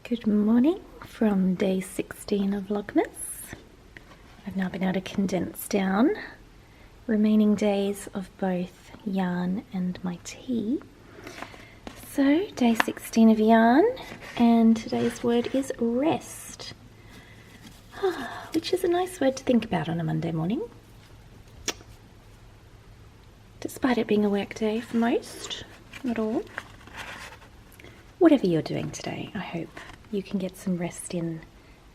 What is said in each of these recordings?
Good morning from day 16 of Vlogmas. I've now been able to condense down remaining days of both yarn and my tea. So day 16 of yarn, and today's word is rest, which is a nice word to think about on a Monday morning, despite it being a work day for most, not all. Whatever you're doing today, I hope you can get some rest in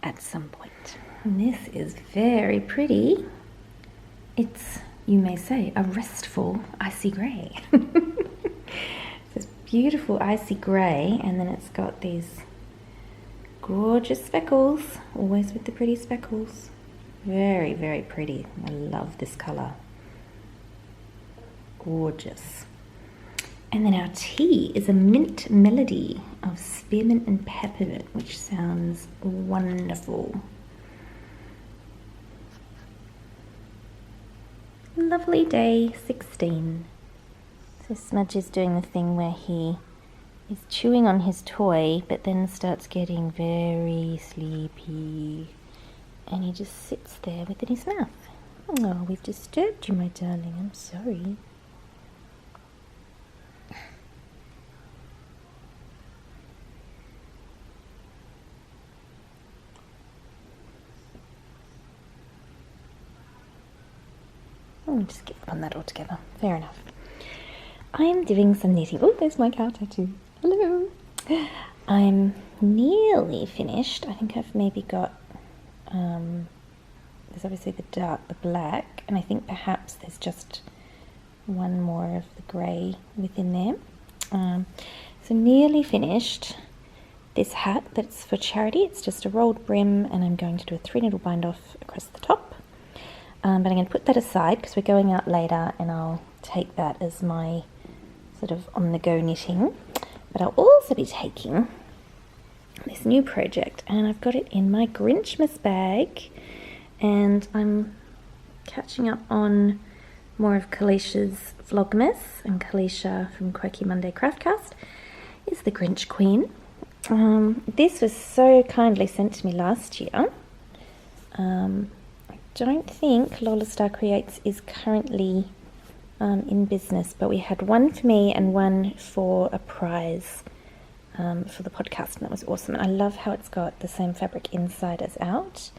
at some point. And this is very pretty. It's, you may say, a restful icy grey. This beautiful icy grey, and then it's got these gorgeous speckles, always with the pretty speckles. Very, very pretty. I love this colour. Gorgeous. And then our tea is a mint melody of spearmint and peppermint, which sounds wonderful. Lovely day 16. So Smudge is doing the thing where he is chewing on his toy, but then starts getting very sleepy. And he just sits there within his mouth. Oh, we've disturbed you, my darling. I'm sorry. I'll just give up on that altogether. Fair enough. I'm doing some knitting. Oh, there's my cow tattoo. Hello. I'm nearly finished. I think I've maybe got, there's obviously the dark, the black, and I think perhaps there's just one more of the grey within there. So nearly finished this hat that's for charity. It's just a rolled brim, and I'm going to do a 3-needle bind off across the top. But I'm going to put that aside because we're going out later, and I'll take that as my sort of on-the-go knitting. But I'll also be taking this new project, and I've got it in my Grinchmas bag, and I'm catching up on more of Kalisha's Vlogmas, and Kalisha from Quirky Monday Craftcast is the Grinch Queen. This was so kindly sent to me last year. Don't think Lola Star Creates is currently in business, but we had one for me and one for a prize for the podcast, and that was awesome. I love how it's got the same fabric inside as out,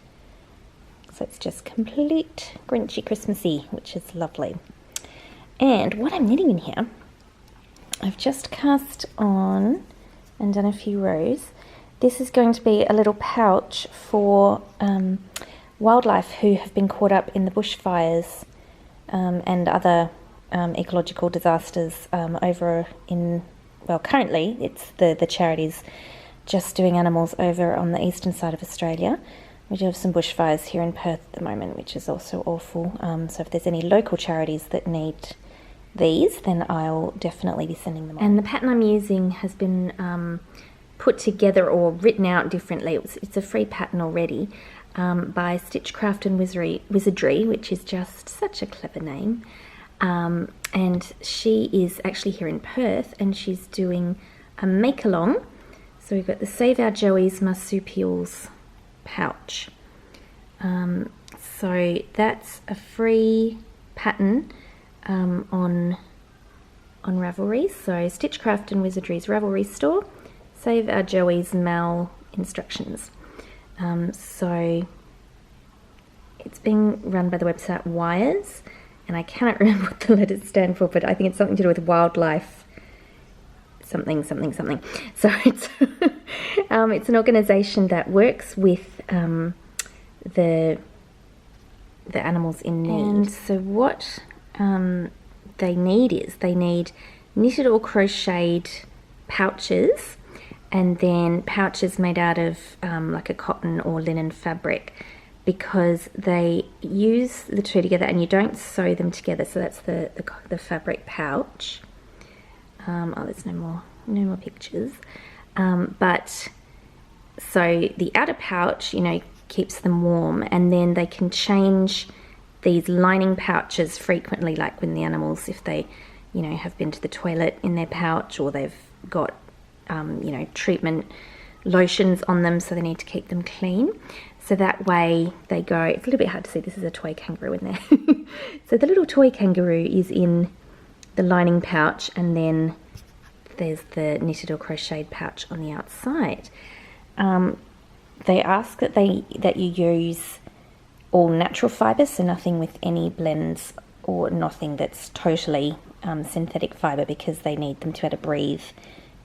so it's just complete Grinchy Christmassy, which is lovely. And what I'm knitting in here, I've just cast on and done a few rows. This is going to be a little pouch for wildlife who have been caught up in the bushfires and other ecological disasters over in, well, currently it's the charities just doing animals over on the eastern side of Australia. We do have some bushfires here in Perth at the moment, which is also awful. So if there's any local charities that need these, then I'll definitely be sending them on. And the pattern I'm using has been put together or written out differently. It's a free pattern already. By Stitchcraft and Wizardry, which is just such a clever name. And she is actually here in Perth, and she's doing a make-along. So we've got the Save Our Joey's Marsupials pouch. So that's a free pattern on Ravelry. So Stitchcraft and Wizardry's Ravelry store, Save Our Joey's Mal instructions. So it's being run by the website Wires, and I cannot remember what the letters stand for, but I think it's something to do with wildlife, something. So it's it's an organisation that works with the animals in need. And so what they need knitted or crocheted pouches, and then pouches made out of like a cotton or linen fabric, because they use the two together and you don't sew them together. So that's the fabric pouch. Oh, there's no more pictures. But so the outer pouch, keeps them warm, and then they can change these lining pouches frequently, like when the animals, if they, have been to the toilet in their pouch, or they've got treatment lotions on them, so they need to keep them clean. So that way they go, it's a little bit hard to see, this is a toy kangaroo in there. So the little toy kangaroo is in the lining pouch, and then there's the knitted or crocheted pouch on the outside. They ask that you use all natural fibres, so nothing with any blends or nothing that's totally synthetic fibre, because they need them to be able to breathe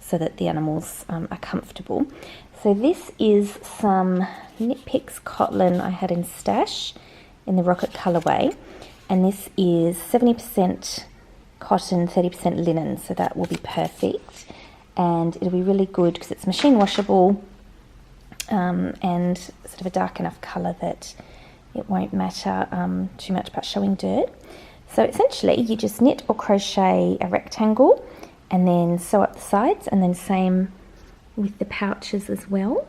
so that the animals are comfortable. So this is some Knit Picks Cotton I had in stash in the Rocket colourway, and this is 70% cotton, 30% linen, so that will be perfect, and it'll be really good because it's machine washable and sort of a dark enough colour that it won't matter too much about showing dirt. So essentially you just knit or crochet a rectangle and then sew up the sides, and then same with the pouches as well.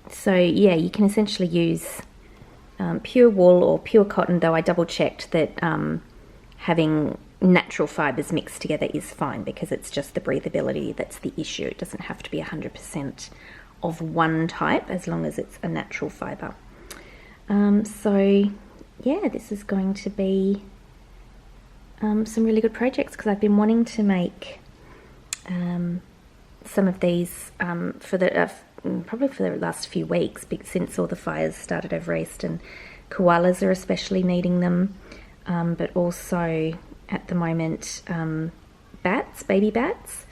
So yeah, you can essentially use pure wool or pure cotton, though I double checked that having natural fibres mixed together is fine, because it's just the breathability that's the issue. It doesn't have to be 100% of one type, as long as it's a natural fibre. So yeah, this is going to be some really good projects, because I've been wanting to make some of these for the probably for the last few weeks, since all the fires started over East, and koalas are especially needing them, but also at the moment bats, baby bats,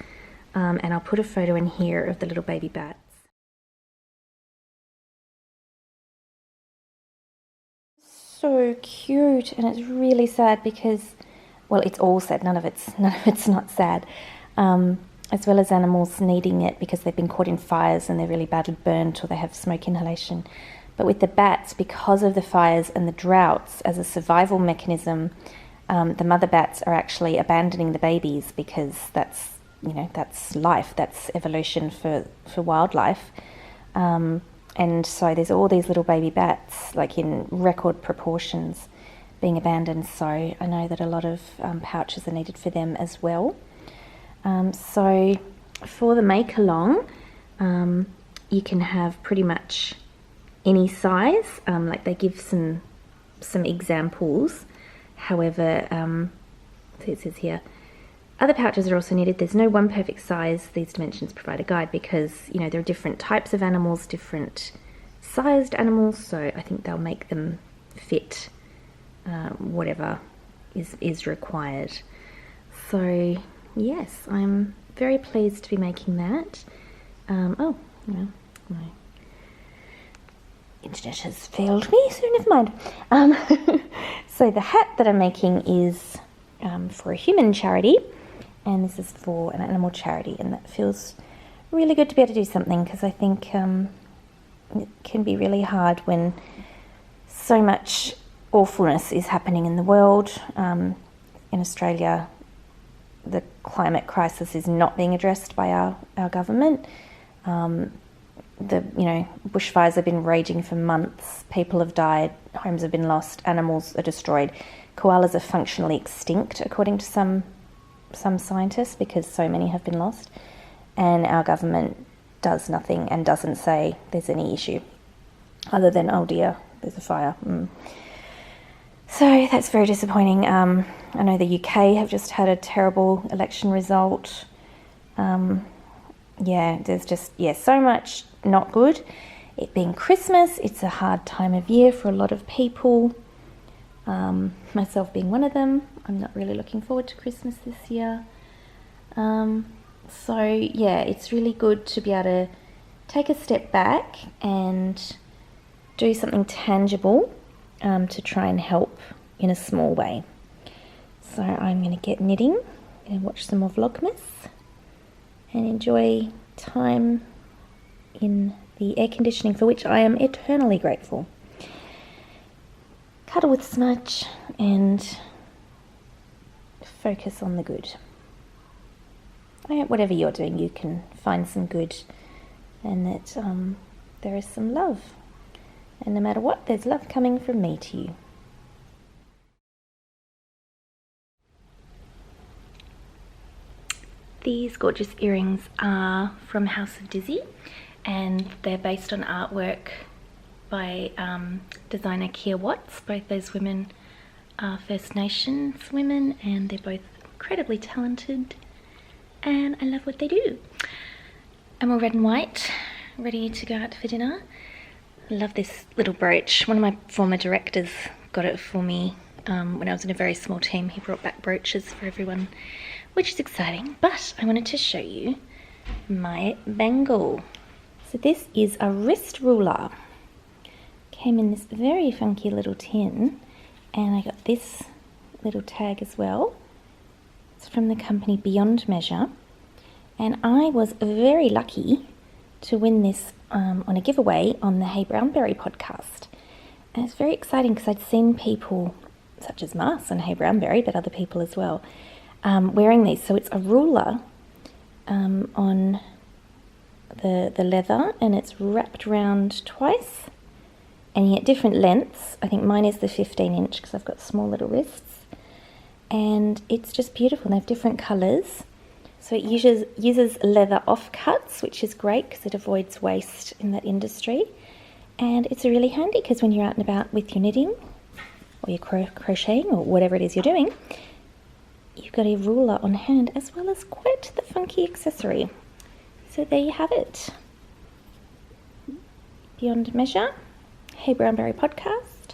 and I'll put a photo in here of the little baby bats. So cute, and it's really sad because, well, it's all sad, none of it's not sad, as well as animals needing it because they've been caught in fires and they're really badly burnt, or they have smoke inhalation. But with the bats, because of the fires and the droughts, as a survival mechanism, the mother bats are actually abandoning the babies, because that's, you know, that's life, that's evolution for wildlife. And so there's all these little baby bats, like in record proportions, being abandoned. So I know that a lot of pouches are needed for them as well. So for the make along, you can have pretty much any size. Like they give some examples. However, so it says here, other pouches are also needed. There's no one perfect size. These dimensions provide a guide, because, you know, there are different types of animals, different sized animals, so I think they'll make them fit whatever is required. So yes, I'm very pleased to be making that. Oh, well, my internet has failed me, so never mind. So the hat that I'm making is for a human charity, and this is for an animal charity, and that feels really good to be able to do something, because I think it can be really hard when so much awfulness is happening in the world. In Australia, the climate crisis is not being addressed by our government. Bushfires have been raging for months. People have died, homes have been lost, animals are destroyed. Koalas are functionally extinct, according to some scientists, because so many have been lost, and our government does nothing and doesn't say there's any issue other than, oh dear, there's a fire. So that's very disappointing. I know the UK have just had a terrible election result. There's just so much not good. It being Christmas, it's a hard time of year for a lot of people, myself being one of them. I'm not really looking forward to Christmas this year. So yeah, it's really good to be able to take a step back and do something tangible to try and help in a small way. So I'm going to get knitting and watch some more Vlogmas and enjoy time in the air conditioning, for which I am eternally grateful. Cuddle with Smudge and focus on the good. I hope whatever you're doing, you can find some good, and that there is some love. And no matter what, there's love coming from me to you. These gorgeous earrings are from House of Dizzy, and they're based on artwork by designer Kia Watts. Both those women are First Nations women, and they're both incredibly talented, and I love what they do. I'm all red and white, ready to go out for dinner. I love this little brooch. One of my former directors got it for me when I was in a very small team. He brought back brooches for everyone, which is exciting. But I wanted to show you my bangle. So this is a wrist ruler. Came in this very funky little tin, and I got this little tag as well. It's from the company Beyond Measure, and I was very lucky to win this on a giveaway on the Hey Brownberry podcast. And it's very exciting because I'd seen people such as Mars and Hey Brownberry, but other people as well, wearing these. So it's a ruler on the leather, and it's wrapped round twice, and you get different lengths. I think mine is the 15-inch because I've got small little wrists, and it's just beautiful. They have different colours. So it uses leather offcuts, which is great because it avoids waste in that industry. And it's really handy because when you're out and about with your knitting or your crocheting or whatever it is you're doing, you've got a ruler on hand as well as quite the funky accessory. So there you have it. Beyond Measure, Hey Brownberry podcast.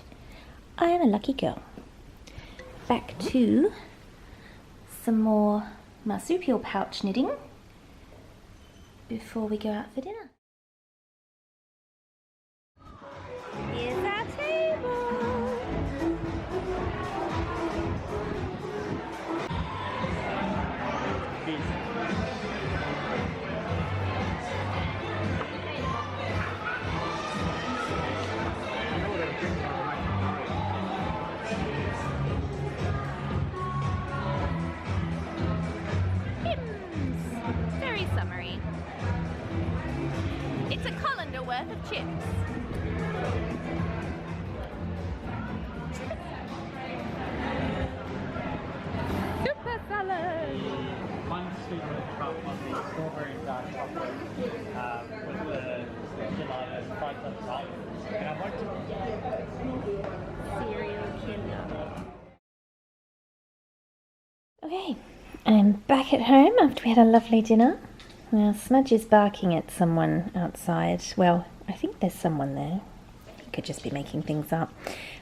I am a lucky girl. Back to some more marsupial pouch knitting before we go out for dinner. Here's our table. Very summery. It's a colander worth of chips. Super salad. One sweet cup on the strawberry dark chocolate with the gelato fried on top. And I want to Serial killer. Okay, I'm back at home after we had a lovely dinner. Now Smudge is barking at someone outside. Well, I think there's someone there. He could just be making things up.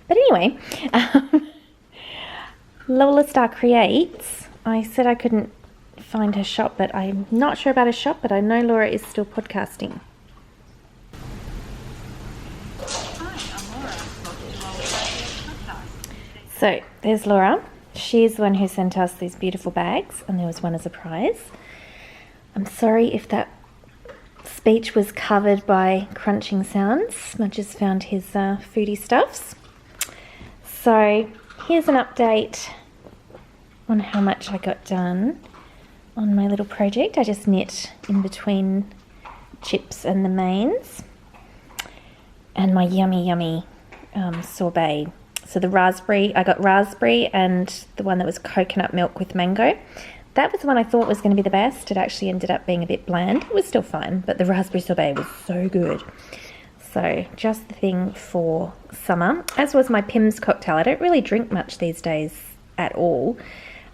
But anyway, Lola Star Creates. I said I couldn't find her shop, but I'm not sure about her shop, but I know Laura is still podcasting. So there's Laura. She's the one who sent us these beautiful bags, and there was one as a prize. I'm sorry if that speech was covered by crunching sounds. Smudge has found his foodie stuffs. So here's an update on how much I got done on my little project. I just knit in between chips and the mains, and my yummy sorbet. So the raspberry, I got raspberry and the one that was coconut milk with mango. That was the one I thought was going to be the best. It actually ended up being a bit bland. It was still fine, but the raspberry sorbet was so good. So just the thing for summer, as was my Pim's cocktail. I don't really drink much these days at all,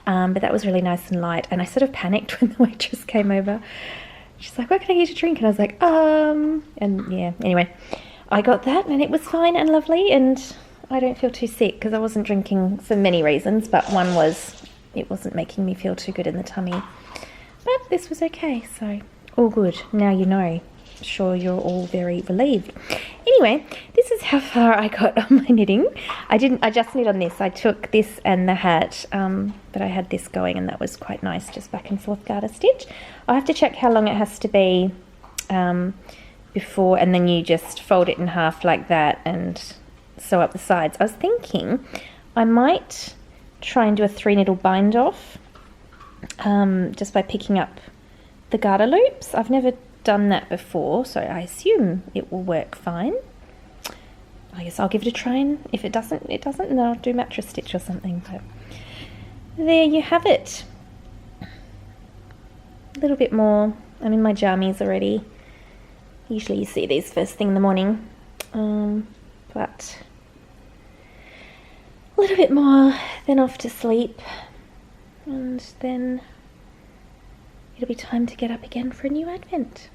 but that was really nice and light. And I sort of panicked when the waitress came over. She's like, what can I get you to drink? And I was like, and yeah, anyway, I got that and it was fine and lovely, and I don't feel too sick because I wasn't drinking for many reasons, but one was it wasn't making me feel too good in the tummy. But this was okay, so all good. Now you know. Sure, you're all very relieved. Anyway, this is how far I got on my knitting. I just knit on this. I took this and the hat, but I had this going and that was quite nice, just back and forth garter stitch. I'll have to check how long it has to be before, and then you just fold it in half like that and sew up the sides. I was thinking I might try and do a 3-needle bind off just by picking up the garter loops. I've never done that before, so I assume it will work fine. I guess I'll give it a try, and if it doesn't, and I'll do mattress stitch or something. But there you have it. a little bit more. I'm in my jammies already. Usually you see these first thing in the morning, but a little bit more, then off to sleep, and then it'll be time to get up again for a new Advent.